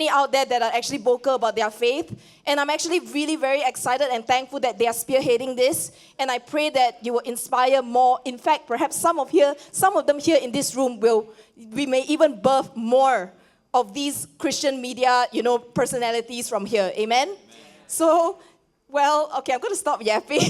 many out there that are actually vocal about their faith. And I'm actually really very excited and thankful that they are spearheading this. And I pray that you will inspire more. In fact, perhaps some of them here in this room we may even birth more of these Christian media, personalities from here. Amen? So, well, okay, I'm going to stop yapping.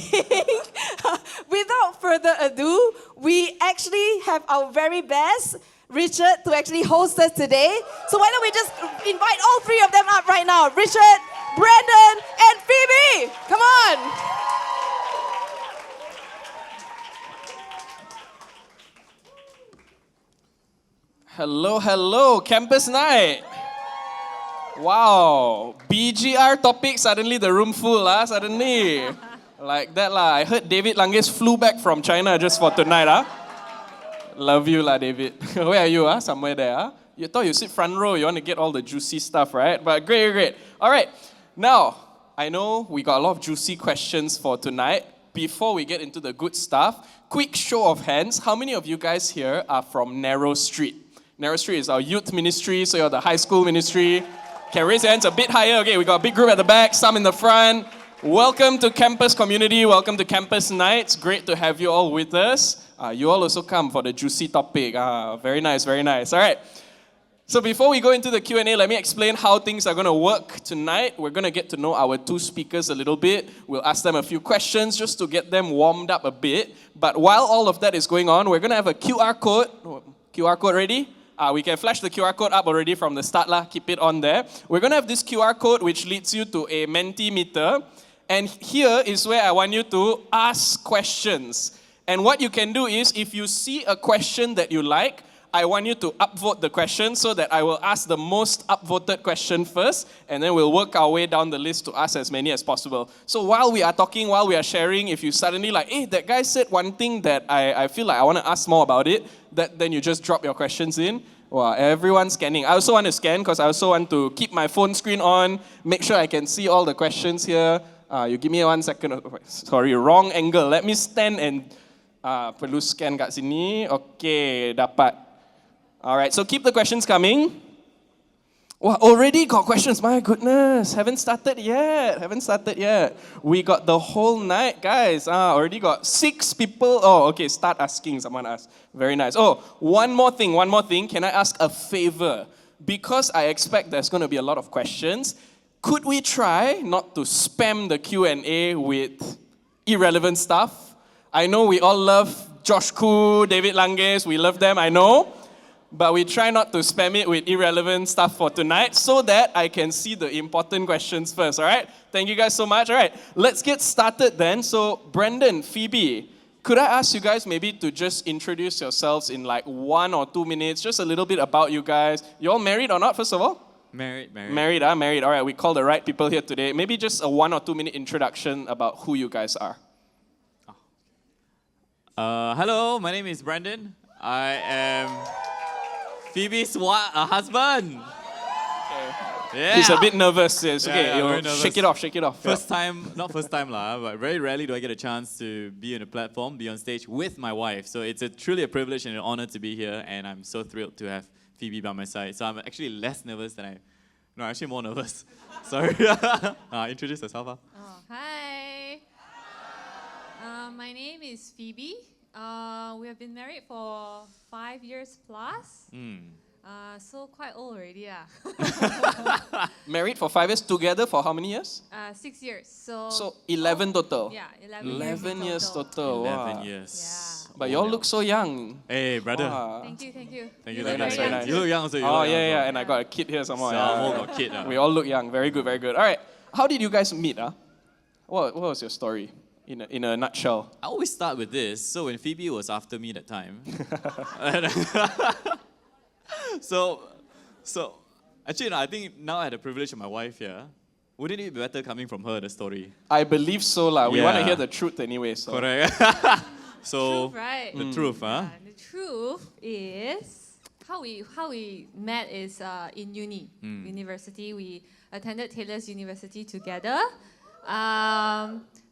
Without further ado, we actually have our very best Richard to actually host us today. So why don't we just invite all three of them up right now? Richard, Brandon, and Phoebe. Come on. Hello, campus night. Wow, BGR topic, suddenly the room full, suddenly. Like that I heard David Langes flew back from China just for tonight, Love you David. Where are you, somewhere there, You thought you sit front row, you want to get all the juicy stuff, right? But great. All right, now, I know we got a lot of juicy questions for tonight. Before we get into the good stuff, quick show of hands. How many of you guys here are from Narrow Street? Narrow Street is our youth ministry, so you're the high school ministry. Can raise your hands a bit higher. Okay, we got a big group at the back, some in the front. Welcome to campus community. Welcome to campus nights. Great to have you all with us. You all also come for the juicy topic. Very nice. All right. So before we go into the Q&A, let me explain how things are going to work tonight. We're going to get to know our two speakers a little bit. We'll ask them a few questions just to get them warmed up a bit. But while all of that is going on, we're going to have a QR code. QR code ready? We can flash the QR code up already from the start. Keep it on there. We're going to have this QR code which leads you to a Mentimeter. And here is where I want you to ask questions. And what you can do is, if you see a question that you like, I want you to upvote the question so that I will ask the most upvoted question first, and then we'll work our way down the list to ask as many as possible. So while we are talking, while we are sharing, if you suddenly that guy said one thing that I feel like I want to ask more about it, then you just drop your questions in. Wow, everyone's scanning. I also want to scan because I also want to keep my phone screen on, make sure I can see all the questions here. You give me 1 second. Sorry, wrong angle. Let me stand and perlu scan kat sini. Okay, dapat. Alright, so keep the questions coming. Wow, already got questions. My goodness, haven't started yet. We got the whole night, guys. Already got 6 people. Oh, okay, start asking. Someone asked. Very nice. Oh, one more thing. Can I ask a favor? Because I expect there's going to be a lot of questions, could we try not to spam the Q&A with irrelevant stuff? I know we all love Josh Koo, David Langes. We love them, I know. But we try not to spam it with irrelevant stuff for tonight so that I can see the important questions first, all right? Thank you guys so much. All right, let's get started then. So, Brandon, Phoebe, could I ask you guys maybe to just introduce yourselves in 1 or 2 minutes, just a little bit about you guys. You all married or not, first of all? Married. Married. All right, we call the right people here today. Maybe just a 1 or 2 minute introduction about who you guys are. Hello, my name is Brandon. I am Phoebe's husband. Okay. Yeah. He's a bit nervous. Yes. Okay, shake it off. Not first time but very rarely do I get a chance to be on a platform, be on stage with my wife. So it's truly a privilege and an honor to be here, and I'm so thrilled to have Phoebe by my side. So I'm actually less nervous than actually more nervous. Sorry. Introduce yourself. Hi. My name is Phoebe. We have been married for 5 years plus. So quite old already. Married for 5 years, together for how many years? 6 years. So 11 total? Yeah, 11 years total. 11 years. Yeah. But you all look so young. Hey, brother. Wow. Thank you. Very nice. You look young also. And I got a kid here somewhere. Got a kid. We all look young. Very good. All right. How did you guys meet? What was your story? In a nutshell. I always start with this. So when Phoebe was after me that time, so actually, I think now I had the privilege of my wife here. Wouldn't it be better coming from her, the story? I believe so, lah. We want to hear the truth anyway. So. Correct. So truth, right? The truth, huh? The truth is how we met is in university. We attended Taylor's University together.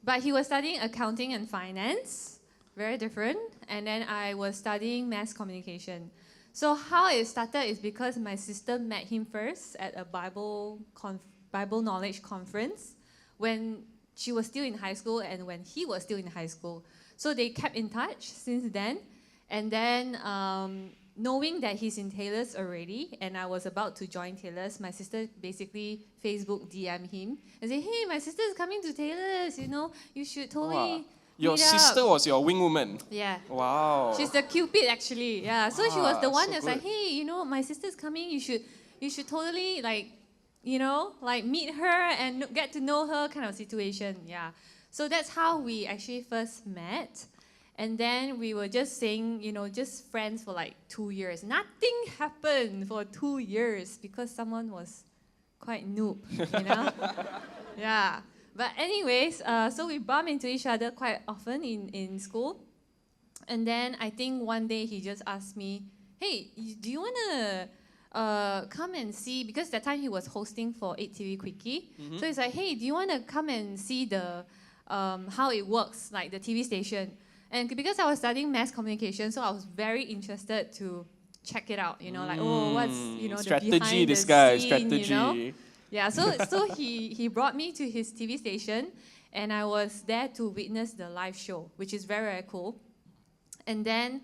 But he was studying accounting and finance, very different. And then I was studying mass communication. So how it started is because my sister met him first at a Bible knowledge conference when she was still in high school and when he was still in high school. So they kept in touch since then. And then knowing that he's in Taylor's already and I was about to join Taylor's, my sister basically Facebook DM him and say, hey, my sister is coming to Taylor's, you know, you should totally Your meet sister up. was your wing woman. Yeah. Wow. She's the Cupid actually. Yeah. So she was the one so that's good. like, hey, you know, my sister's coming. You should totally like, you know, like meet her and get to know her kind of situation. Yeah. So that's how we actually first met. And then we were just saying, you know, just friends for like 2 years. Nothing happened for 2 years because someone was quite noob, you know? Yeah. But anyways, so we bump into each other quite often in school. And then I think one day he just asked me, hey, do you want to come and see, because that time he was hosting for 8TV Quickie. So he's like, hey, do you want to come and see the how it works, like the TV station? And because I was studying mass communication, so I was very interested to check it out, you know, like, oh, what's, you know, strategy, the behind this the guy, scene, strategy. you know? Yeah, so he brought me to his TV station, and I was there to witness the live show, which is very, very cool. And then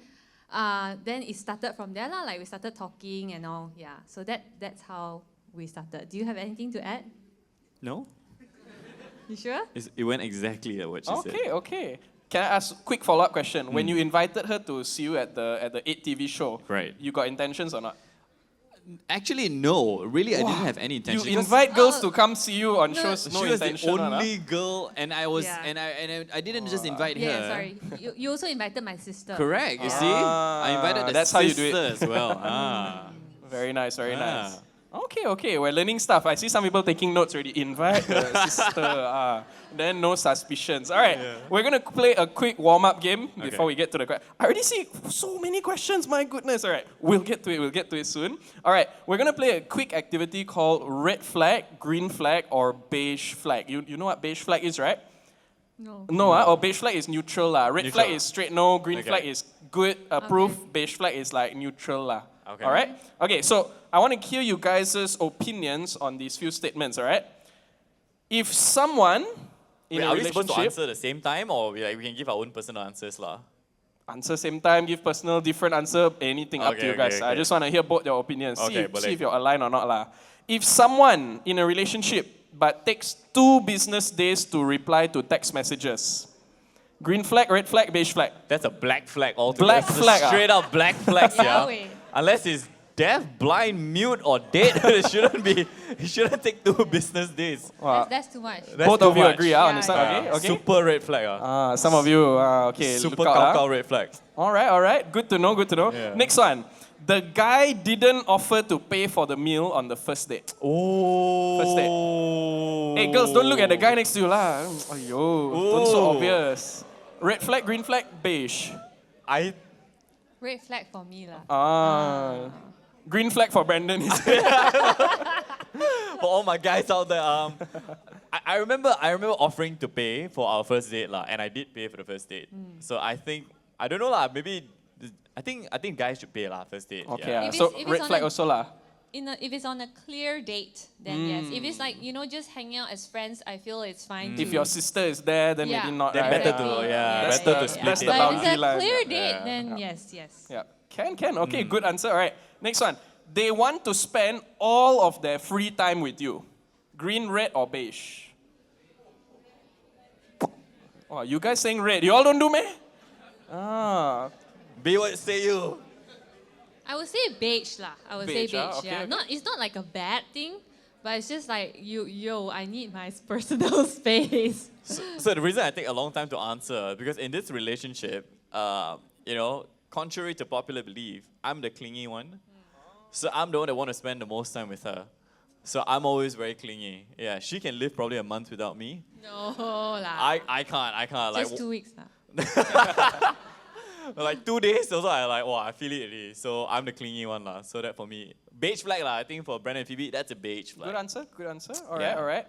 it started from there, like we started talking and all. Yeah, so that's how we started. Do you have anything to add? No? You sure? It went exactly at what she said. Okay. Can I ask a quick follow-up question? When you invited her to see you at the 8TV show, Right. you got intentions or not? Actually, no. Really, I didn't have any intention. You because invite girls to come see you on No. shows, no she was the intention. only girl, and I was, Yeah. and I didn't just invite her. Yeah, sorry. You also invited my sister. Correct. You see, I invited the that's how you do sister it. as well. Very nice, very Ah. nice. Okay, we're learning stuff. I see some people taking notes already. Invite the sister. Then no suspicions. All right, we're going to play a quick warm-up game before we get to the question. I already see so many questions, my goodness. All right, we'll get to it soon. All right, we're going to play a quick activity called red flag, green flag, or beige flag. You know what beige flag is, right? No. No, or beige flag is neutral. Red Neutral. flag is straight no, green Okay. flag is good, approve, beige flag is like neutral. Okay. All right? Okay, so I want to hear you guys' opinions on these few statements, all right? If someone in Wait, a are we supposed to relationship, answer the same time, or we can give our own personal answers, lah? answer same time, give personal, different answer, anything up to Okay, you guys. okay, I okay. just want to hear both your opinions. Okay, See if you're aligned or not. If someone in a relationship but takes 2 business days to reply to text messages, green flag, red flag, beige flag. That's a black flag altogether. Black That's a flag, straight up black flag, yeah. Yahweh. Unless he's deaf, blind, mute, or dead, it shouldn't take 2 business days. That's too much. That's Both too of you much. agree on Yeah, this one, yeah. okay? Super red flag. Some of you, okay, Super look out. cow red flag. All right. Good to know. Yeah. Next one. The guy didn't offer to pay for the meal on the first date. Oh. First date. Hey, girls, don't look at the guy next to you, lah. Aiyo, don't so obvious. Red flag, green flag, beige. Red flag for me lah. Green flag for Brandon. For all my guys out there, I remember offering to pay for our first date, lah, and I did pay for the first date. So I don't know, lah, maybe, I think guys should pay, lah, first date. Okay, yeah. If so it's- if red it's flag on a- also, lah. If it's on a clear date, then yes. If it's like, you know, just hanging out as friends, I feel it's fine. If to- your sister is there, then Yeah. maybe not. Then right? better to, That's better the- to split that's it. the But if boundary it's a line. clear date, Yeah. then yes. Yeah, can. Okay, good answer. All right, next one. They want to spend all of their free time with you. Green, red, or beige? Oh, you guys saying red. You all don't do me? Be what say you. I would say beige lah. I would say Beige, beige. okay, Yeah, okay. it's not like a bad thing, but it's just like I need my personal space. So the reason I take a long time to answer, because in this relationship, contrary to popular belief, I'm the clingy one. So I'm the one that want to spend the most time with her. So I'm always very clingy. Yeah, she can live probably a month without me. No lah. I can't. Just 2 weeks lah. Like 2 days also, I feel it already. So I'm the clingy one, lah. So that for me, beige flag, lah. I think for Brandon and Phoebe, that's a beige flag. Good answer. All Yeah. right.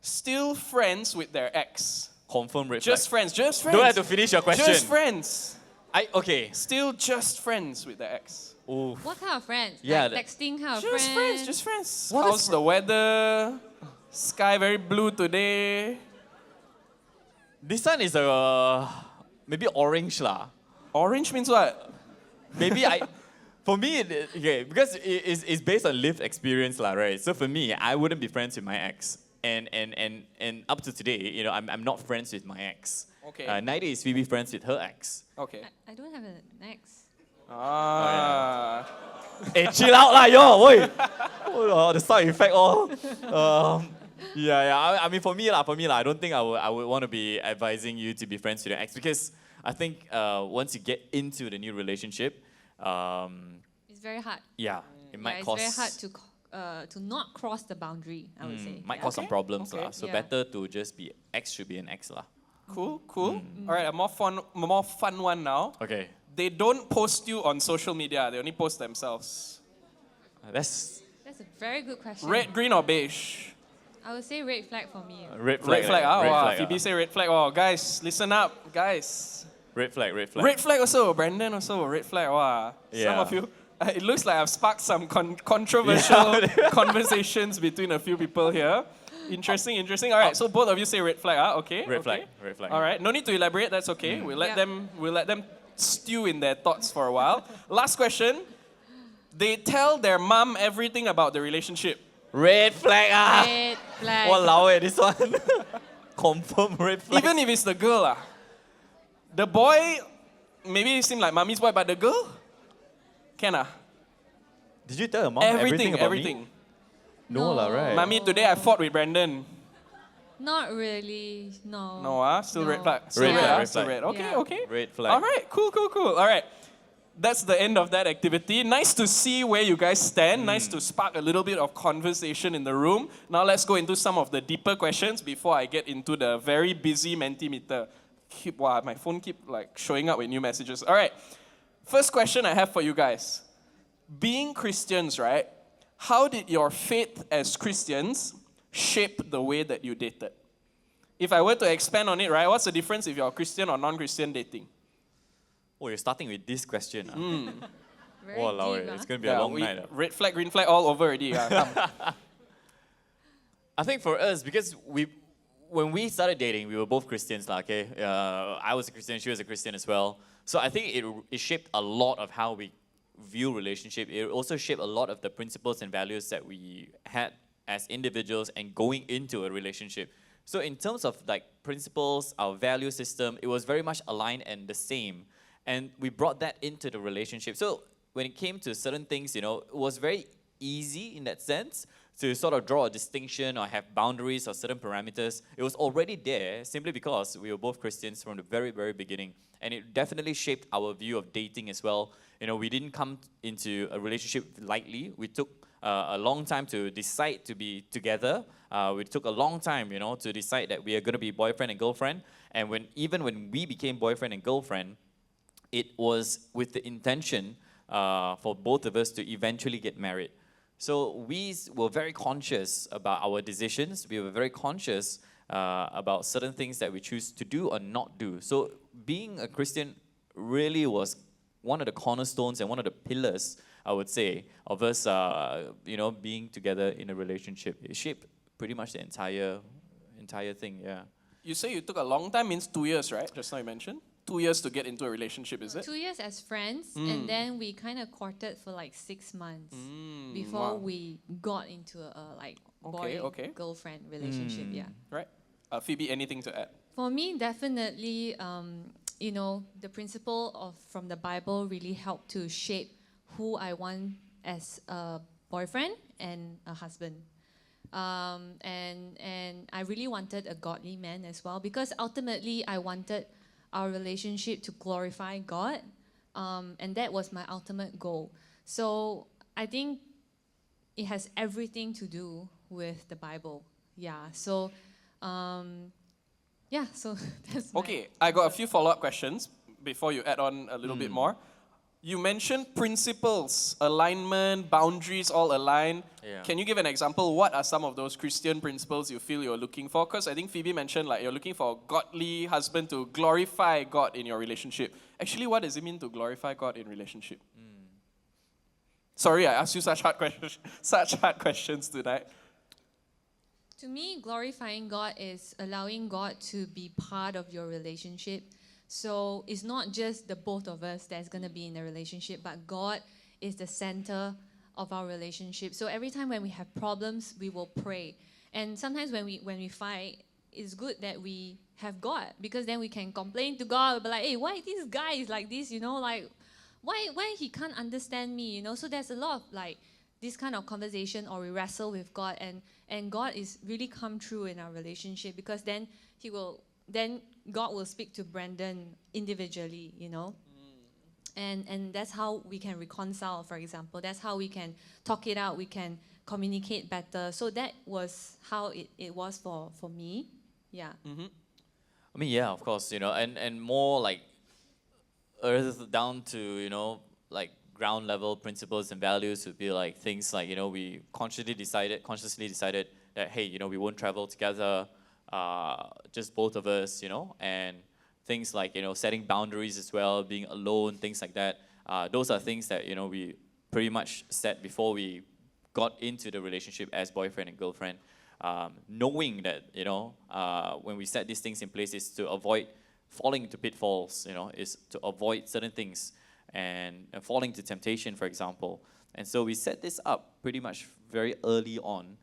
Still friends with their ex. Confirm red Just flag. friends. Don't have to finish your question. Just friends. Okay. Still just friends with the ex. Ooh. What kind of friends? Yeah, Like texting kind of Just friends? friends, just friends. What How's is the weather? Sky very blue today. This one is maybe orange lah. Orange means what? Maybe for me, okay, because it's based on lived experience lah, right? So for me, I wouldn't be friends with my ex. And up to today, you know, I'm not friends with my ex. Okay. Neither is Phoebe friends with her ex. Okay. I don't have an ex. Ah. Hey, chill out lah, yo, oi. Oh, the sound effect all. I mean, for me lah, I don't think I would want to be advising you to be friends with your ex, because I think once you get into the new relationship, It's very hard. it might It's cause very hard to not cross the boundary, I would say. might Yeah. cause some problems Okay. lah. So Yeah. better to just be ex should be an ex lah. Cool. All right, a more fun one now. Okay, They don't post you on social media. They only post themselves. that's That's a very good question. Red, green, or beige? I would say red flag for me. red flag. Red flag. right? Red Wow, flag, Phoebe say red flag. Oh, guys, listen up, guys. Red flag. Red flag also. Brandon also. Red flag. Wow. Some Yeah. of you. It looks like I've sparked some controversial conversations between a few people here. Interesting. All right, so both of you say red flag. Okay. Red okay. flag. All right. No need to elaborate. That's okay. We'll let them stew in their thoughts for a while. Last question. They tell their mom everything about the relationship. Red flag ah. Red flag. Walao eh, this one. Confirm red flag. Even if it's the girl, the boy maybe seem like mommy's boy, but the girl, can Did you tell your mom everything, about everything. me? No lah, right? Mommy, today I fought with Brandon. Not really. No. No, still red No. flag. Still Red red, flag, ah? red Still flag. red. Okay, Yeah. okay. Red flag. All right, cool. All right. That's the end of that activity. Nice to see where you guys stand. Nice to spark a little bit of conversation in the room. Now let's go into some of the deeper questions before I get into the very busy Mentimeter. Wow, my phone keep like showing up with new messages. All right. First question I have for you guys. Being Christians, right? How did your faith as Christians shape the way that you dated? If I were to expand on it, right, what's the difference if you're Christian or non-Christian dating? Oh, you're starting with this question. Very Walao deep, eh, ah. it's going to be a long night. Red flag, green flag, all over already. Come. I think for us, because when we started dating, we were both Christians, lah, okay? I was a Christian, she was a Christian as well. So I think it shaped a lot of how we view relationship. It also shaped a lot of the principles and values that we had as individuals and going into a relationship. So in terms of like principles, our value system, it was very much aligned and the same. And we brought that into the relationship. So when it came to certain things, you know, it was very easy in that sense to sort of draw a distinction or have boundaries or certain parameters. It was already there simply because we were both Christians from the very, very beginning. And it definitely shaped our view of dating as well. You know, we didn't come into a relationship lightly. We took a long time to decide to be together. We took a long time, you know, to decide that we are going to be boyfriend and girlfriend. And even when we became boyfriend and girlfriend, it was with the intention for both of us to eventually get married. So we were very conscious about our decisions. We were very conscious about certain things that we choose to do or not do. So being a Christian really was one of the cornerstones and one of the pillars, I would say, of us, you know, being together in a relationship. It shaped pretty much the entire thing, yeah. You say you took a long time, means 2 years, right? Just now you mentioned. 2 years to get into a relationship, is it? 2 years as friends, and then we kind of courted for like 6 months before wow. we got into a like Okay. girlfriend relationship. Yeah. Right. Phoebe, anything to add? For me, definitely, you know, the principle from the Bible really helped to shape who I want as a boyfriend and a husband. And I really wanted a godly man as well, because ultimately I wanted our relationship to glorify God, and that was my ultimate goal. So I think it has everything to do with the Bible. Yeah. So, so that's Okay, I got a few follow-up questions before you add on a little bit more. You mentioned principles, alignment, boundaries all aligned. Yeah. Can you give an example? What are some of those Christian principles you feel you're looking for? Because I think Phoebe mentioned like you're looking for a godly husband to glorify God in your relationship. Actually, what does it mean to glorify God in relationship? Sorry, I asked you such hard questions, such hard questions tonight. To me, glorifying God is allowing God to be part of your relationship. So it's not just the both of us that's going to be in a relationship, but God is the center of our relationship. So every time when we have problems, we will pray. And sometimes when we fight, it's good that we have God, because then we can complain to God, but like, hey, why this guy is like this, like why he can't understand me, So there's a lot of like this kind of conversation, or we wrestle with God, and God is really come true in our relationship, because then God will speak to Brandon individually, And that's how we can reconcile, for example. That's how we can talk it out, we can communicate better. So that was how it was for me. Yeah. I mean, yeah, of course, and more like earth down to, like ground level principles and values would be like things like, we consciously decided that, hey, we won't travel together, just both of us, and things like, setting boundaries as well, being alone, things like that. Those are things that, we pretty much set before we got into the relationship as boyfriend and girlfriend. Knowing that, when we set these things in place is to avoid falling into pitfalls, is to avoid certain things and falling to temptation, for example. And so we set this up pretty much very early on,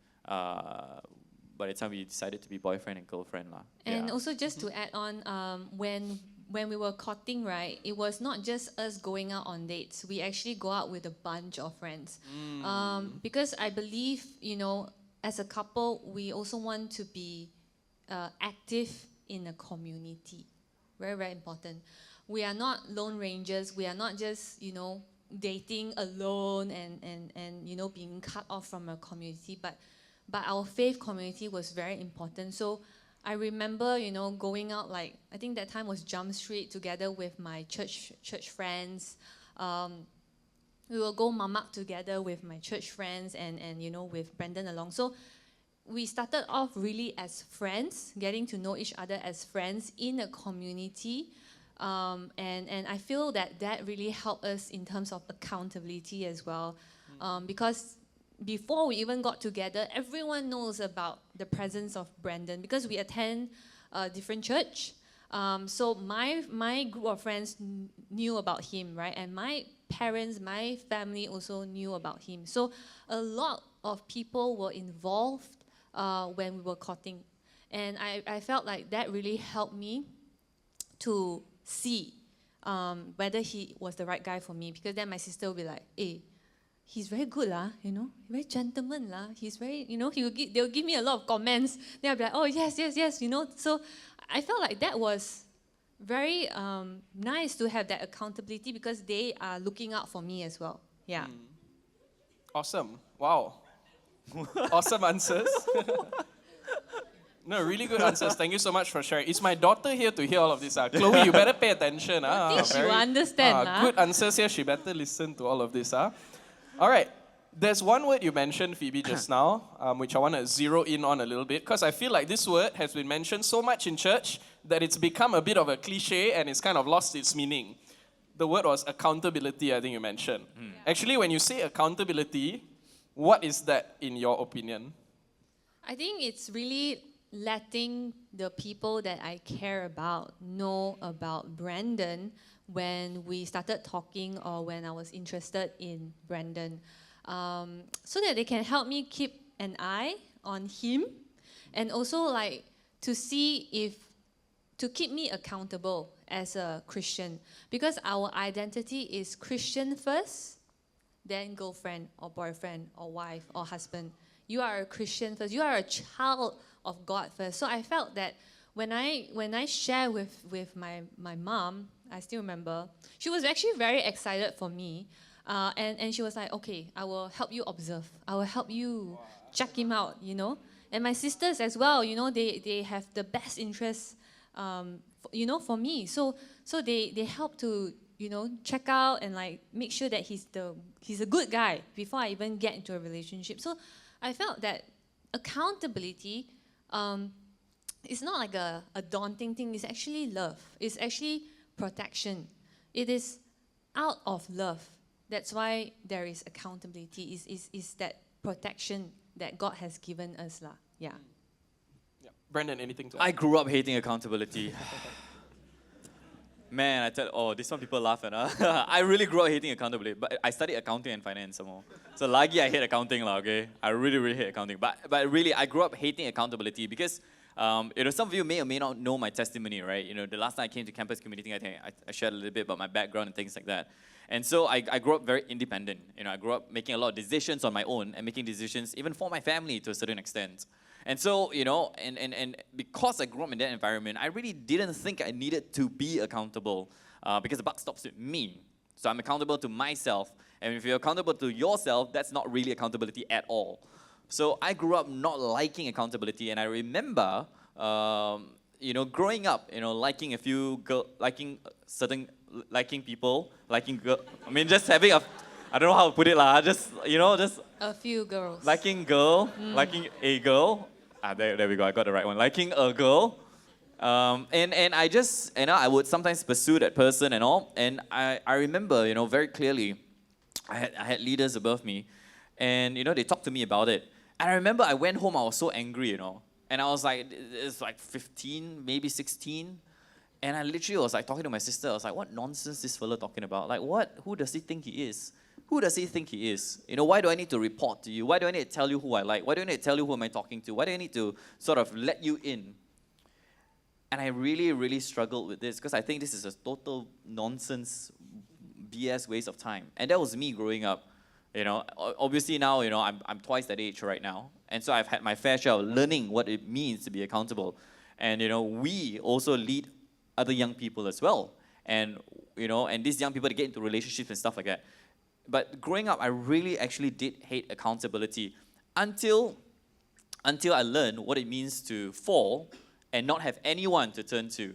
by the time we decided to be boyfriend and girlfriend. And also just to add on, when we were courting, right, it was not just us going out on dates. We actually go out with a bunch of friends. Because I believe, as a couple, we also want to be active in a community. Very, very important. We are not lone rangers. We are not just, dating alone and being cut off from a community. But our faith community was very important. So I remember, going out, like, I think that time was Jump Street together with my church friends. We will go mamak together with my church friends and with Brandon along. So we started off really as friends, getting to know each other as friends in a community. And I feel that really helped us in terms of accountability as well. Because before we even got together, everyone knows about the presence of Brandon because we attend a different church. So my group of friends knew about him, right? And my parents, my family also knew about him. So a lot of people were involved when we were courting. And I felt like that really helped me to see whether he was the right guy for me. Because then my sister would be like, hey, he's very good, very gentleman. He's very, they'll give me a lot of comments. Then I'll be like, oh, yes. So I felt like that was very nice to have that accountability because they are looking out for me as well. Yeah. Awesome. Wow. Awesome answers. No, really good answers. Thank you so much for sharing. Is my daughter here to hear all of this? Chloe, you better pay attention. I think she will understand. Good answers here. She better listen to all of this. All right. There's one word you mentioned, Phoebe, just now, which I want to zero in on a little bit, because I feel like this word has been mentioned so much in church that it's become a bit of a cliche and it's kind of lost its meaning. The word was accountability, I think you mentioned. Actually, when you say accountability, what is that in your opinion? I think it's really letting the people that I care about know about Brandon when we started talking or when I was interested in Brandon, so that they can help me keep an eye on him and also like to see to keep me accountable as a Christian, because our identity is Christian first, then girlfriend or boyfriend or wife or husband. You are a Christian first. You are a child of God first. So I felt that when I share with my mom, I still remember, she was actually very excited for me. And she was like, okay, I will help you observe. I will help you check him out, And my sisters as well, they have the best interests, for me. So they help to check out and like make sure that he's a good guy before I even get into a relationship. So I felt that accountability is not like a daunting thing. It's actually love. It's actually protection. It is out of love. That's why there is accountability. Is that protection that God has given us lah. Yeah. Yeah. Brandon, anything to add? I grew up hating accountability. Man, this one people laugh at. I really grew up hating accountability, but I studied accounting and finance some more. So lagi I hate accounting lah, okay? I really, really hate accounting. But really, I grew up hating accountability because some of you may or may not know my testimony, right? The last time I came to campus community, I think I shared a little bit about my background and things like that. And so I grew up very independent. I grew up making a lot of decisions on my own and making decisions even for my family to a certain extent. And so, and because I grew up in that environment, I really didn't think I needed to be accountable because the buck stops with me. So I'm accountable to myself. And if you're accountable to yourself, that's not really accountability at all. So I grew up not liking accountability, and I remember, growing up, liking a few liking people, just having I don't know how to put it lah. Just A few girls. liking a girl. There we go. I got the right one. Liking a girl. And I just, I would sometimes pursue that person and all. And I remember, very clearly, I had leaders above me, and they talked to me about it. And I remember I went home, I was so angry, and I was like, it's like 15, maybe 16. And I literally was like talking to my sister. I was like, what nonsense this fella talking about? Like, what? Who does he think he is? Who does he think he is? Why do I need to report to you? Why do I need to tell you who I like? Why do I need to tell you who am I talking to? Why do I need to sort of let you in? And I really, really struggled with this because I think this is a total nonsense, BS waste of time. And that was me growing up. Obviously now, I'm twice that age right now. And so I've had my fair share of learning what it means to be accountable. And, we also lead other young people as well. And, and these young people to get into relationships and stuff like that. But growing up, I really actually did hate accountability until I learned what it means to fall and not have anyone to turn to.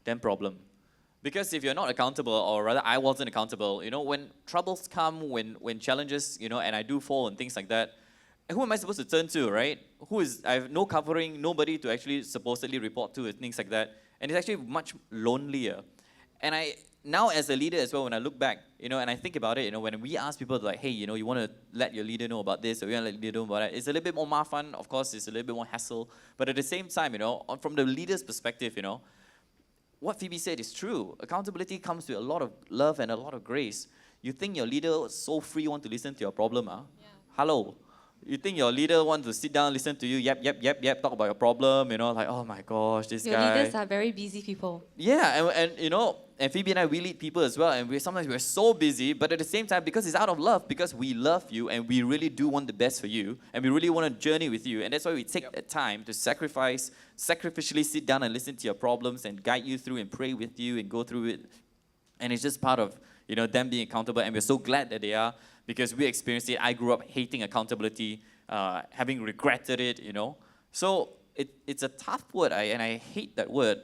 Then problem. Because if you're not accountable, or rather I wasn't accountable, when troubles come, when challenges, and I do fall and things like that, who am I supposed to turn to, right? I have no covering, nobody to actually supposedly report to and things like that. And it's actually much lonelier. And now as a leader as well, when I look back, and I think about it, when we ask people like, hey, you want to let your leader know about this, or you want to let your leader know about that, it's a little bit more mafan, of course, it's a little bit more hassle. But at the same time, from the leader's perspective, what Phoebe said is true. Accountability comes with a lot of love and a lot of grace. You think your leader is so free, want to listen to your problem, huh? Yeah. Hello. You think your leader wants to sit down, listen to you, yep, talk about your problem, like, oh my gosh, this Your guy. leaders are very busy people. Yeah, and Phoebe and I, we lead people as well, and sometimes we're so busy, but at the same time, because it's out of love, because we love you, and we really do want the best for you, and we really want to journey with you, and that's why we take that time to sacrificially sit down and listen to your problems, and guide you through, and pray with you, and go through it. And it's just part of, them being accountable, and we're so glad that they are, because we experienced it. I grew up hating accountability, having regretted it, So it's a tough word, and I hate that word,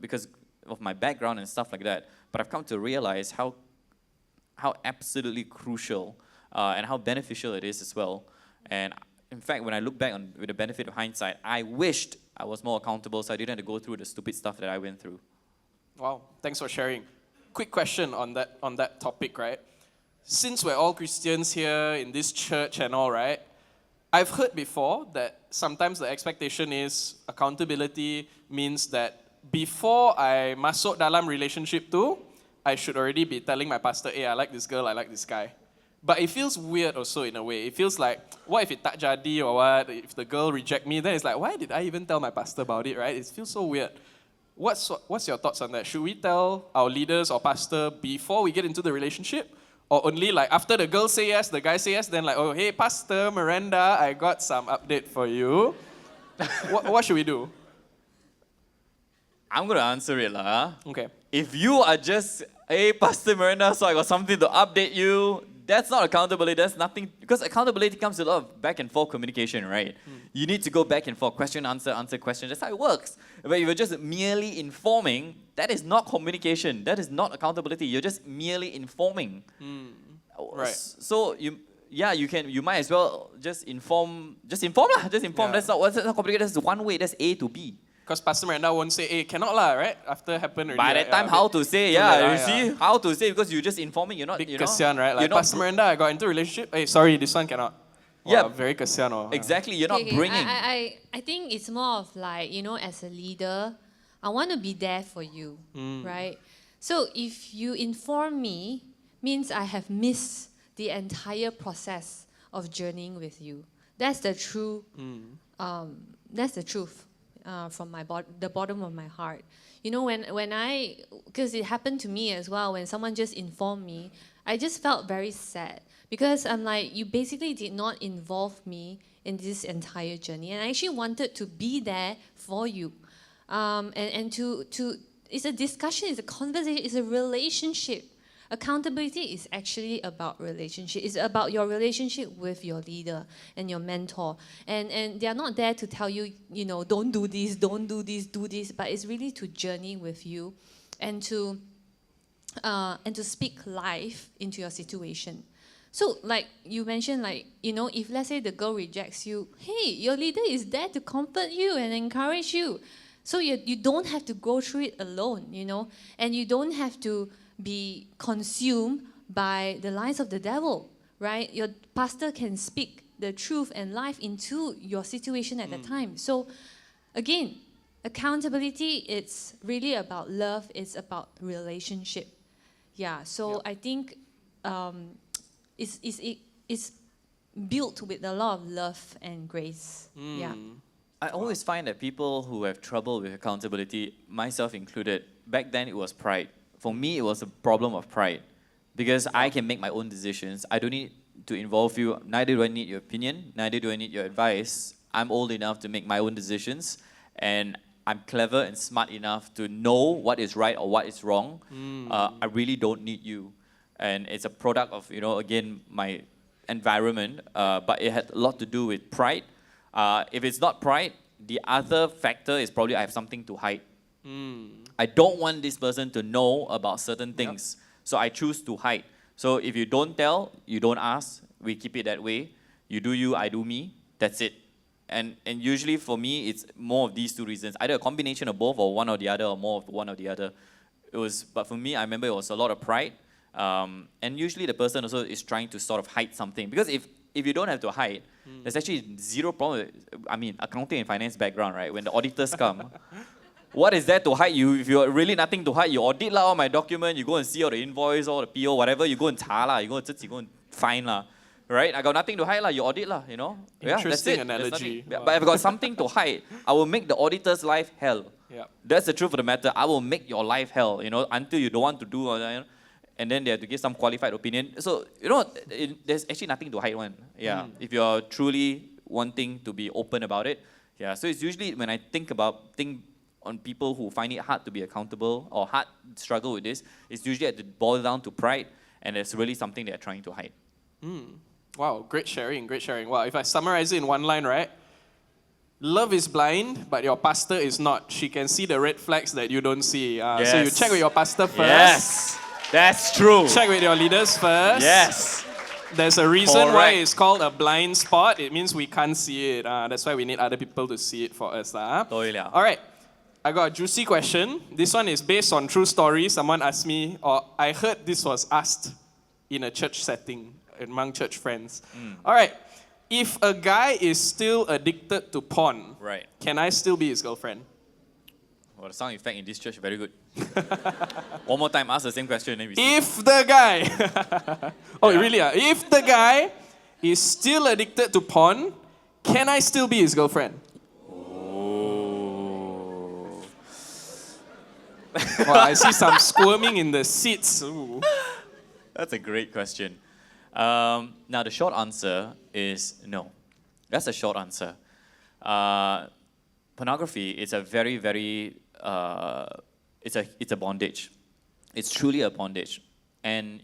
because of my background and stuff like that. But I've come to realize how absolutely crucial and how beneficial it is as well. And in fact, when I look back with the benefit of hindsight, I wished I was more accountable so I didn't have to go through the stupid stuff that I went through. Wow, thanks for sharing. Quick question on that topic, right? Since we're all Christians here in this church and all, right? I've heard before that sometimes the expectation is accountability means that before I masuk dalam relationship tu, I should already be telling my pastor, hey, I like this girl, I like this guy. But it feels weird also in a way. It feels like, what if it tak jadi or what? If the girl reject me, then it's like, why did I even tell my pastor about it, right? It feels so weird. What's your thoughts on that? Should we tell our leaders or pastor before we get into the relationship? Or only like after the girl say yes, the guy say yes, then like, oh, hey, Pastor Miranda, I got some update for you. What should we do? I'm going to answer it lah. Okay. If you are just, hey, Pastor Miranda, so I got something to update you, that's not accountability. That's nothing, because accountability comes with a lot of back and forth communication, right? You need to go back and forth, question, answer, question. That's how it works. But if you're just merely informing, that is not communication. That is not accountability. You're just merely informing. Right. So you might as well just inform lah. Just inform. Yeah. That's not complicated. That's one way. That's A to B. Because Pastor Miranda won't say, hey, cannot lah, right? After happened already. By right? that time, how to say? too Yeah, late, you yeah. see, how to say, because you're just informing. You're not, Big you know. kasihan, right? you're Like, not Pastor Miranda, I got into a relationship. Hey, sorry, this one cannot. Yeah. Wow, very kasihan. Oh. Exactly. You're not Okay, bringing. I think it's more of like, as a leader, I want to be there for you, right? So if you inform me, means I have missed the entire process of journeying with you. That's the true. That's the truth from the bottom of my heart. When because it happened to me as well. When someone just informed me, I just felt very sad because I'm like, you basically did not involve me in this entire journey, and I actually wanted to be there for you, and to it's a discussion, it's a conversation, it's a relationship. Accountability is actually about relationship. It's about your relationship with your leader and your mentor. And they are not there to tell you, don't do this, don't do this, do this. But it's really to journey with you and to speak life into your situation. So like you mentioned, if let's say the girl rejects you, hey, your leader is there to comfort you and encourage you. So you don't have to go through it alone, and you don't have to be consumed by the lies of the devil, right? Your pastor can speak the truth and life into your situation at the time. So again, accountability, it's really about love, it's about relationship. Yeah, so I think it's built with a lot of love and grace. Yeah. I always find that people who have trouble with accountability, myself included, back then it was pride. For me, it was a problem of pride because I can make my own decisions. I don't need to involve you. Neither do I need your opinion. Neither do I need your advice. I'm old enough to make my own decisions, and I'm clever and smart enough to know what is right or what is wrong. I really don't need you. And it's a product of, again, my environment, but it had a lot to do with pride. If it's not pride, the other factor is probably I have something to hide. I don't want this person to know about certain things, so I choose to hide. So if you don't tell, you don't ask, we keep it that way. You do you, I do me, that's it. And usually for me, it's more of these two reasons, either a combination of both or one or the other, or more of one or the other. But for me, I remember it was a lot of pride. And usually the person also is trying to sort of hide something. Because if you don't have to hide, there's actually zero problem. I mean, accounting and finance background, right? When the auditors come, what is there to hide? If you're really nothing to hide, you audit lah all my document, you go and see all the invoice, all the PO, whatever, you go and cha lah, you go and find lah. Right? I got nothing to hide lah, you audit lah, Yeah, that's it. Analogy. But if I've got something to hide, I will make the auditor's life hell. Yep. That's the truth of the matter. I will make your life hell, until you don't want to do, and then they have to give some qualified opinion. So, there's actually nothing to hide one. Yeah. If you're truly wanting to be open about it. Yeah. So it's usually when I think on people who find it hard to be accountable or hard struggle with this, it's usually at the boil down to pride, and it's really something they're trying to hide. Wow, great sharing, great sharing. Wow, if I summarize it in one line, right? Love is blind, but your pastor is not. She can see the red flags that you don't see. So you check with your pastor first. Yes, that's true. Check with your leaders first. Yes. There's a reason why Correct. it's called a blind spot. It means we can't see it. That's why we need other people to see it for us. All right. I got a juicy question. This one is based on true story. Someone asked me, or I heard this was asked in a church setting, among church friends. All right. If a guy is still addicted to porn, Right. can I still be his girlfriend? Well, the sound effect in this church very good. One more time, ask the same question. Then we see. If the guy, Yeah. really? If the guy is still addicted to porn, can I still be his girlfriend? Well, I see some squirming in the seats. Ooh. That's a great question. Now, the short answer is no. That's a short answer. Pornography is a very, very, it's a bondage. It's truly a bondage. And,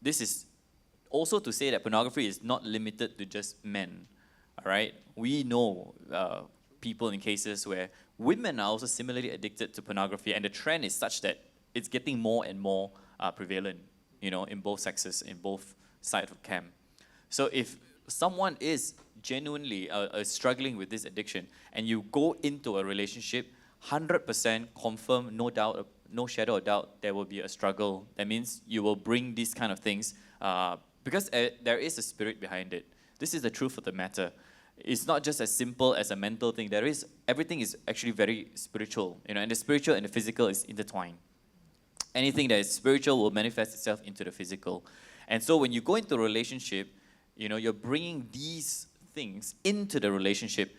this is also to say that pornography is not limited to just men, all right? We know people in cases where women are also similarly addicted to pornography, and the trend is such that it's getting more and more prevalent, you know, in both sexes, in both sides of camp. So if someone is genuinely struggling with this addiction, and you go into a relationship, 100% confirm, no doubt, no shadow of doubt, there will be a struggle. That means you will bring these kind of things because there is a spirit behind it. This is the truth of the matter. It's not just as simple as a mental thing. Everything is actually very spiritual, you know, and the spiritual and the physical is intertwined. Anything that is spiritual will manifest itself into the physical. And so when you go into a relationship, you know, you're bringing these things into the relationship.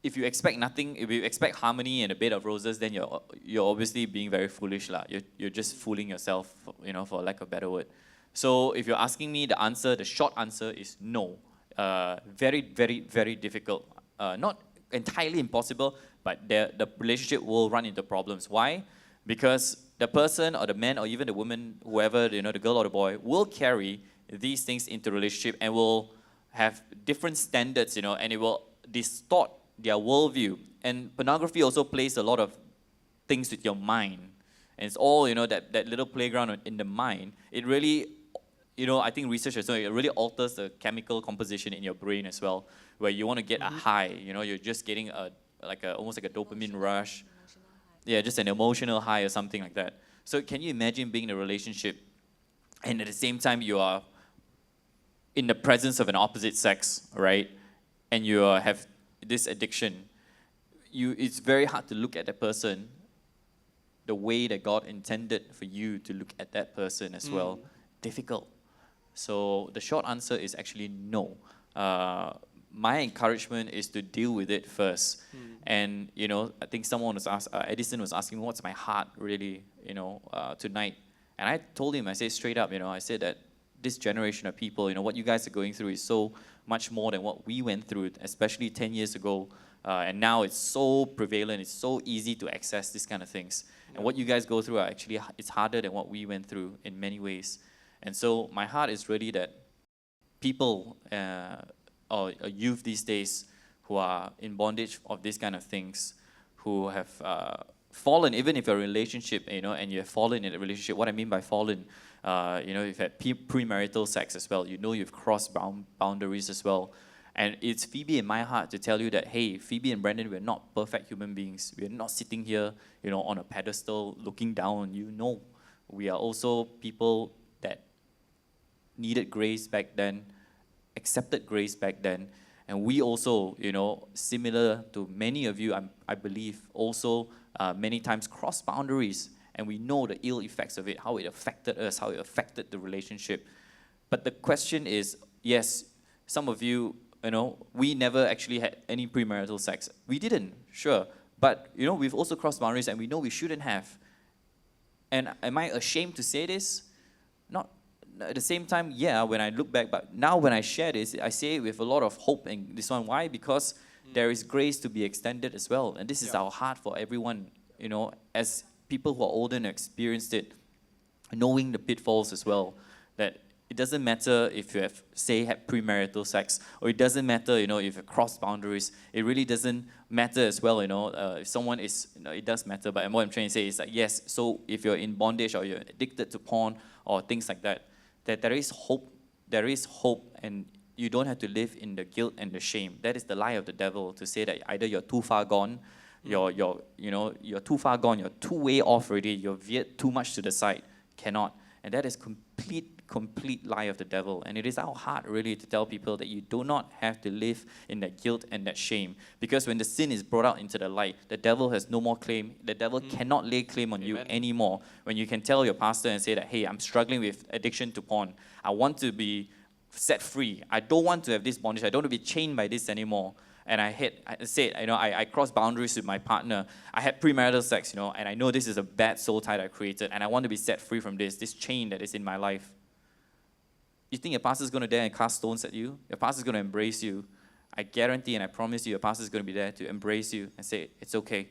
If you expect nothing, if you expect harmony and a bed of roses, then you're obviously being very foolish lah. You're just fooling yourself, you know, for lack of a better word. So if you're asking me the answer, the short answer is no. Very, very, very difficult. Not entirely impossible, but the relationship will run into problems. Why? Because the person or the man or even the woman, whoever, you know, the girl or the boy, will carry these things into relationship and will have different standards, you know, and it will distort their worldview. And pornography also plays a lot of things with your mind. And it's all, you know, that little playground in the mind. It really, you know, I think research has shown it really alters the chemical composition in your brain as well, where you want to get a high, you know, you're just getting almost like a dopamine rush. Yeah, just an emotional high or something like that. So can you imagine being in a relationship and at the same time you are in the presence of an opposite sex, right? And you have this addiction. It's very hard to look at that person the way that God intended for you to look at that person as well. Difficult. So the short answer is actually no. My encouragement is to deal with it first. And, you know, I think someone was Edison was asking, what's my heart really, you know, tonight? And I told him, I said straight up, you know, I said that this generation of people, you know, what you guys are going through is so much more than what we went through, especially 10 years ago. And now it's so prevalent, it's so easy to access these kind of things. And what you guys go through are actually, it's harder than what we went through in many ways. And so my heart is really that people or youth these days who are in bondage of these kind of things, who have fallen, even if you're in a relationship, you know, and you have fallen in a relationship. What I mean by fallen, you know, you've had premarital sex as well. You know you've crossed boundaries as well. And it's Phoebe in my heart to tell you that, hey, Phoebe and Brandon, we're not perfect human beings. We're not sitting here, you know, on a pedestal looking down on you. No, we are also people that needed grace back then, accepted grace back then. And we also, you know, similar to many of you, I believe, also many times cross boundaries. And we know the ill effects of it, how it affected us, how it affected the relationship. But the question is, yes, some of you, you know, we never actually had any premarital sex. We didn't, sure. But, you know, we've also crossed boundaries and we know we shouldn't have. And am I ashamed to say this? Not. At the same time, yeah, when I look back, but now when I share this, I say it with a lot of hope in this one. Why? Because there is grace to be extended as well. And this is our heart for everyone, you know, as people who are older and experienced it, knowing the pitfalls as well, that it doesn't matter if you have, say, had premarital sex, or it doesn't matter, you know, if you cross boundaries. It really doesn't matter as well, you know, if someone is, you know, it does matter, but what I'm trying to say is that, yes, so if you're in bondage or you're addicted to porn or things like that, that there is hope, and you don't have to live in the guilt and the shame. That is the lie of the devil, to say that either you're too far gone, you're too far gone, you're too way off already, you're veered too much to the side. Cannot. And that is complete lie of the devil. And it is our heart really to tell people that you do not have to live in that guilt and that shame. Because when the sin is brought out into the light, the devil has no more claim. The devil cannot lay claim on you anymore. When you can tell your pastor and say that, hey, I'm struggling with addiction to porn. I want to be set free. I don't want to have this bondage. I don't want to be chained by this anymore. And I said, you know, I crossed boundaries with my partner. I had premarital sex, you know, and I know this is a bad soul tie that I created, and I want to be set free from this chain that is in my life. You think your pastor's going to dare and cast stones at you? Your pastor's going to embrace you. I guarantee and I promise you, your pastor's going to be there to embrace you and say, it's okay.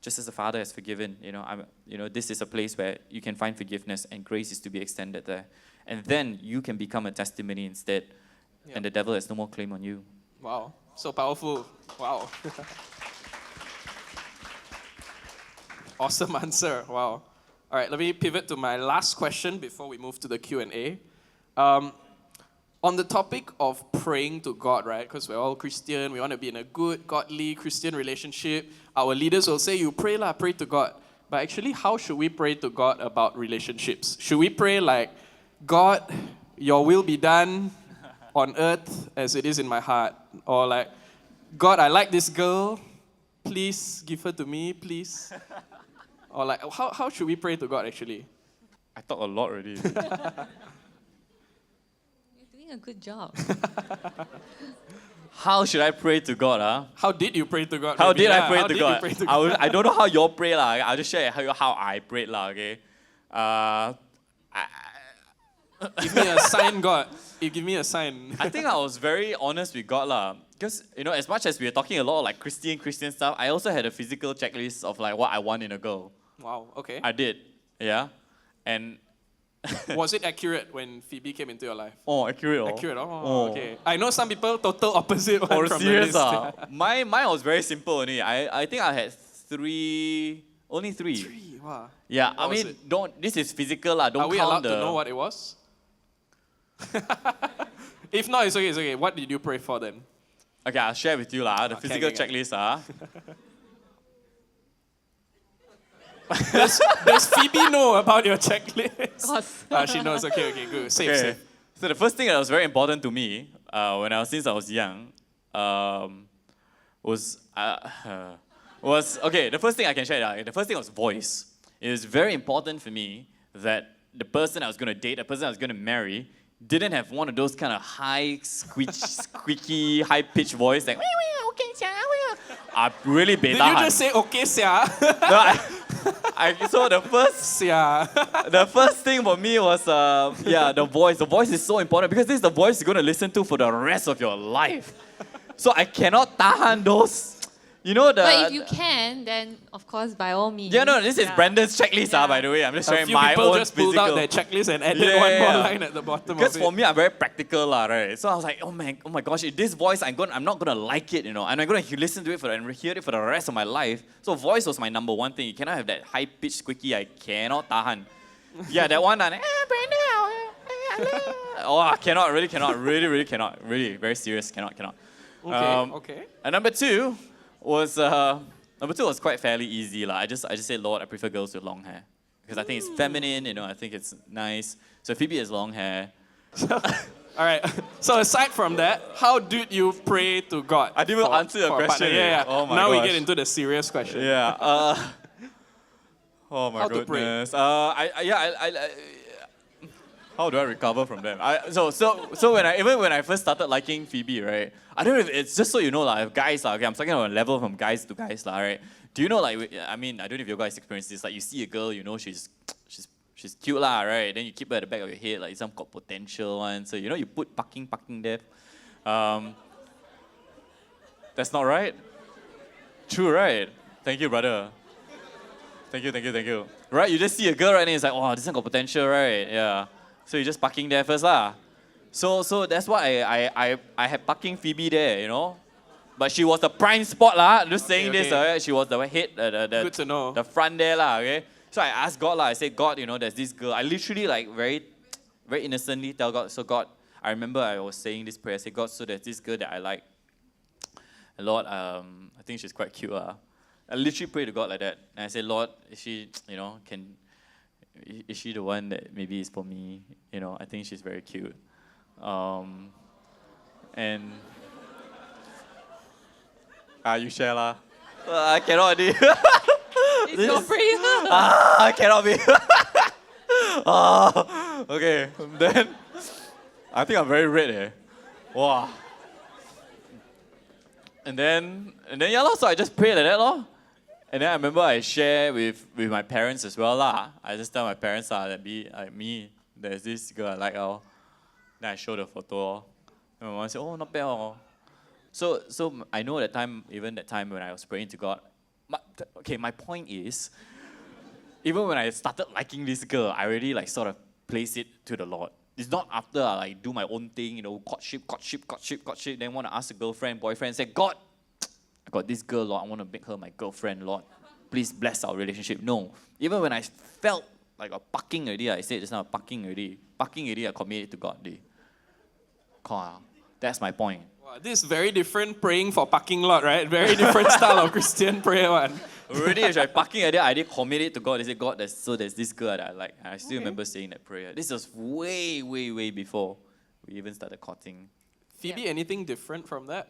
Just as the Father has forgiven, you know, this is a place where you can find forgiveness and grace is to be extended there. and then you can become a testimony instead, Yep. and the devil has no more claim on you. Wow, so powerful. Wow. Awesome answer. Wow. All right, let me pivot to my last question before we move to the Q&A. On the topic of praying to God, right? Because we're all Christian, we want to be in a good, godly Christian relationship. Our leaders will say, you pray to God. But actually, how should we pray to God about relationships? Should we pray like, God, your will be done on earth as it is in my heart? Or like, God, I like this girl, please give her to me, please? Or like, how should we pray to God actually? I talk a lot already. You're doing a good job. How should I pray to God? How did you pray to God? How maybe? did I Yeah, pray how to did God? you pray to God? I don't know how you all pray. I'll just share how I prayed. Okay? Give me a sign, God. You give me a sign. I think I was very honest with God. Because, as much as we are talking a lot of like Christian stuff, I also had a physical checklist of like what I want in a girl. Wow, okay. I did. Yeah. And Was it accurate when Phoebe came into your life? accurate. Accurate, okay. I know some people total opposite one Or from serious. the list. Mine was very simple only. I think I had only three. Three, wow. Yeah, What was I mean, this is physical. Don't Are we count allowed the. to know what it was? If not, it's okay. What did you pray for then? Okay, I'll share with you the physical okay. checklist. Does Phoebe know about your checklist? course. She knows. Okay, good. Safe. So the first thing that was very important to me since I was young was okay. The first thing I can share. The first thing was voice. It was very important for me that the person I was going to date, the person I was going to marry, didn't have one of those kind of high, squeaky, high-pitched voice like. Okay, I really beta. Did you just say okay, sia? So the first. Sia. The first thing for me was, the voice. The voice is so important because this is the voice you're going to listen to for the rest of your life. So I cannot tahan those, But if you can, then of course, by all means. Yeah, no, this is Brandon's checklist, by the way. I'm just A sharing few my people own just pulled physical. out their checklist and added one more line at the bottom Because of it. for me, I'm very practical, right? So I was like, oh my gosh, this voice, I'm not gonna like it, and I'm gonna listen to it and hear it for the rest of my life. So voice was my number one thing. You cannot have that high pitched squeaky. I cannot tahan. Yeah, that one. Brandon. I cannot, really cannot, really very serious, cannot. Okay. And number two was quite fairly easy. I just said, Lord, I prefer girls with long hair. Because I think it's feminine, I think it's nice. So Phoebe has long hair. All right. So aside from that, how did you pray to God? I didn't even answer your for a question. partner? Yeah. Oh my Now we gosh. get into the serious question. Yeah. Oh my How to pray? goodness. How do I recover from them? So when I first started liking Phoebe, right? I don't know if it's just so you know, if guys, okay, I'm talking on a level from guys to guys, right? Do you know, I don't know if you guys experience this, you see a girl, she's cute, right? Then you keep her at the back of your head, some got potential one. So you put parking there. That's not right. True, right? Thank you, brother. Thank you. Right, you just see a girl, right, and it's like, oh, this one got potential, right? Yeah. So you're just parking there first, So that's why I had parking Phoebe there, But she was the prime spot, Just saying Okay. this, she was the head, Good to know. the front there, okay. So I asked God, I said, God, there's this girl. I literally very, very innocently tell God. So God, I remember I was saying this prayer. I said, God, so there's this girl that I like. And Lord, I think she's quite cute. I literally prayed to God like that, and I said, Lord, is she, is she the one that maybe is for me? I think she's very cute. And you share lah. I cannot do. It's your prayer. I cannot be. Okay. Then I think I'm very red. Wow. And then so I just prayed like that And then I remember I share with my parents as well I just tell my parents that there's this girl I like Then I show the photo And my mom said, oh, not bad So I know that time when I was praying to God. My point is, even when I started liking this girl, I already sort of placed it to the Lord. It's not after I like do my own thing, courtship, then want to ask a girlfriend, boyfriend, say, God, I got this girl, Lord, I want to make her my girlfriend, Lord. Please bless our relationship. No. Even when I felt like a parking already, I said just now, parking already, I committed to God. That's my point. Wow, this is very different praying for parking lot, right? Very different style of Christian prayer one. Already, as I parking already, I did commit it to God. I said, God, there's this girl that I like. And I still remember saying that prayer. This was way, way, way before we even started courting. Phoebe, Yeah. anything different from that?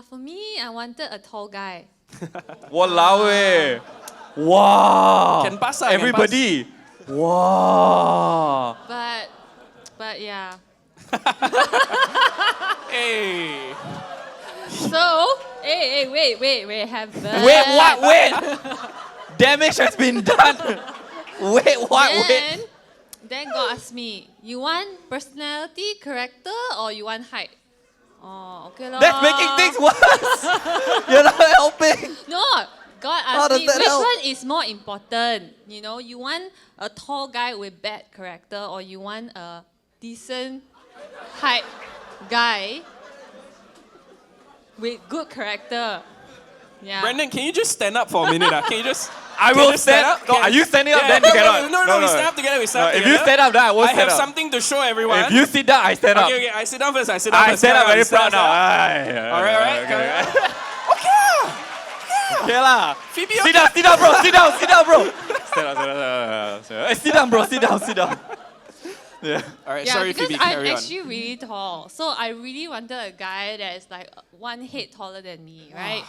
For me, I wanted a tall guy. Walao eh. Wow. Can pass, ah, Everybody. Wow. But yeah. Hey. So, hey, wait, have Wait, what? Wait. Damage has been done. Wait, what? Wait. Then God asked me, you want personality, character, or you want height? Oh, okay lor. That's making things worse. You're not helping. No, God How asked does me that which help? one is more important. You want a tall guy with bad character, or you want a decent height guy with good character. Yeah. Brandon, can you just stand up for a minute? Can you just... I can will you just stand up. No, Can- are you standing up? Yeah, Then no, you cannot. No, we stand up together. We stand up If together. you stand up, then I won't I stand have up. something to show everyone. If you sit down, I stand up. Okay, I sit down first. I stand I stand up Come on, very stand proud now. stand up. All right. Okay lah. Phoebe, Sit down, bro. Sit down, bro. Sit down, bro. Sit down. Yeah. All right, Yeah, sorry, because Phoebe, I'm carry on. actually really tall. So I really wanted a guy that is like one head taller than me, right?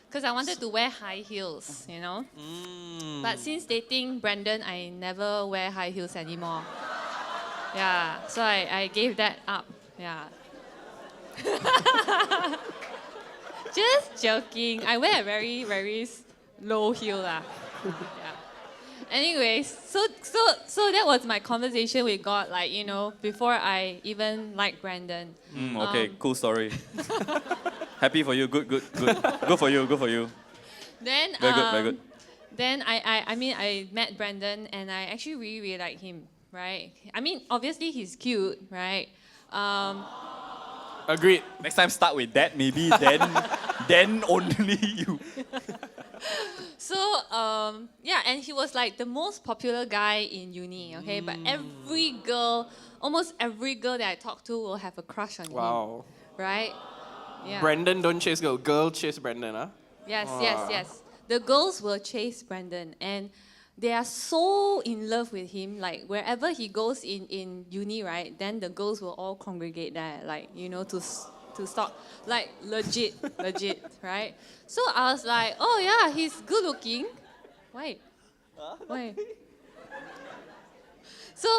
Because I wanted to wear high heels, But since dating Brandon, I never wear high heels anymore. Yeah, so I gave that up. Yeah. Just joking. I wear a very, very low heel lah. Yeah. Anyways, so that was my conversation with God, before I even liked Brandon. Okay, cool story. Happy for you. Good. Good for you. Then Very good. Then I met Brandon and I actually really, really like him, right? I mean, obviously he's cute, right? Agreed. Next time start with that maybe, then only you. So and he was like the most popular guy in uni, okay? But almost every girl that I talk to will have a crush on him, Wow. right? Yeah. Brandon don't chase girl. Girl chase Brandon, huh? Yes. The girls will chase Brandon and they are so in love with him. Like wherever he goes in uni, right? Then the girls will all congregate there, to stop. Like legit, right? So I was like, oh yeah, he's good looking. Wait. So,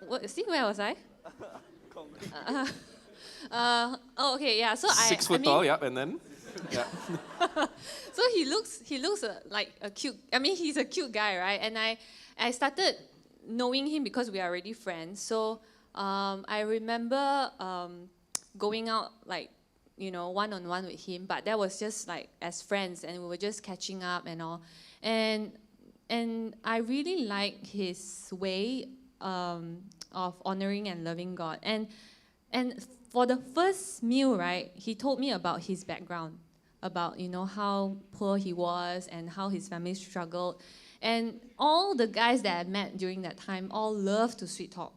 where was I? Okay, yeah. So 6 foot tall, yep, and then... Yeah. So he looks like a cute. I mean, he's a cute guy, right? And I started knowing him because we are already friends. So I remember going out one-on-one with him, but that was just like as friends, and we were just catching up and all. And I really like his way of honoring and loving God. And for the first meal, right, he told me about his background, about how poor he was and how his family struggled. And all the guys that I met during that time all loved to sweet talk.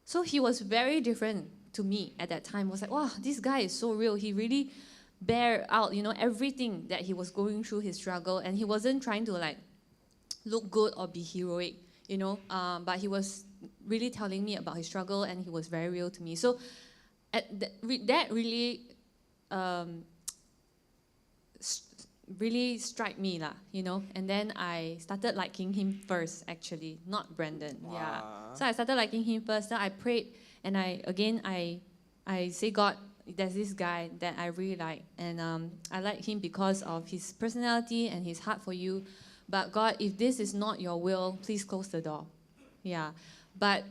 So he was very different to me at that time. I was like, wow, this guy is so real. He really bare out, everything that he was going through, his struggle, and he wasn't trying to look good or be heroic, but he was really telling me about his struggle, and he was very real to me. So that really really struck me, and then I started liking him first, actually, not Brandon. Wow. Yeah. So I started liking him first. Then I prayed, and I say, God, there's this guy that I really like, and I like him because of his personality and his heart for you. But God, if this is not your will, please close the door. Yeah. But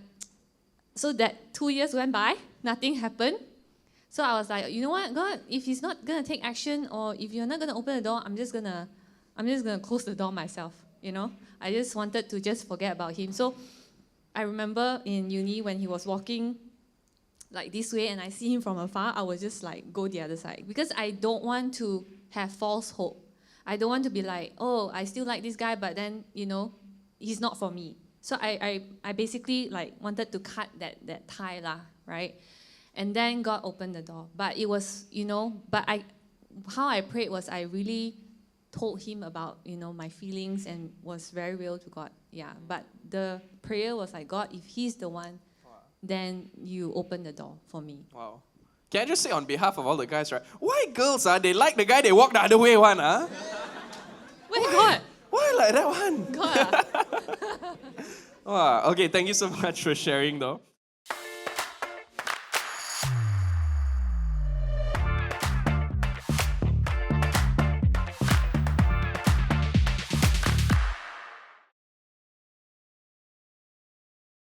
so that 2 years went by, nothing happened. So I was like, you know what, God, if he's not gonna take action, or if you're not gonna open the door, I'm just gonna close the door myself. I just wanted to just forget about him. So I remember in uni when he was walking like this way and I see him from afar, I would just like go the other side because I don't want to have false hope. I don't want to be like, oh, I still like this guy, but then, he's not for me. So I basically like wanted to cut that tie lah, right? And then God opened the door. But it was, how I prayed was I really told him about, my feelings and was very real to God. Yeah. But the prayer was like, God, if he's the one, then you open the door for me. Wow. Can I just say on behalf of all the guys, right? Why girls, they like the guy they walk the other way one, huh? Where God? Why like that one? God. Wow. Okay, thank you so much for sharing though.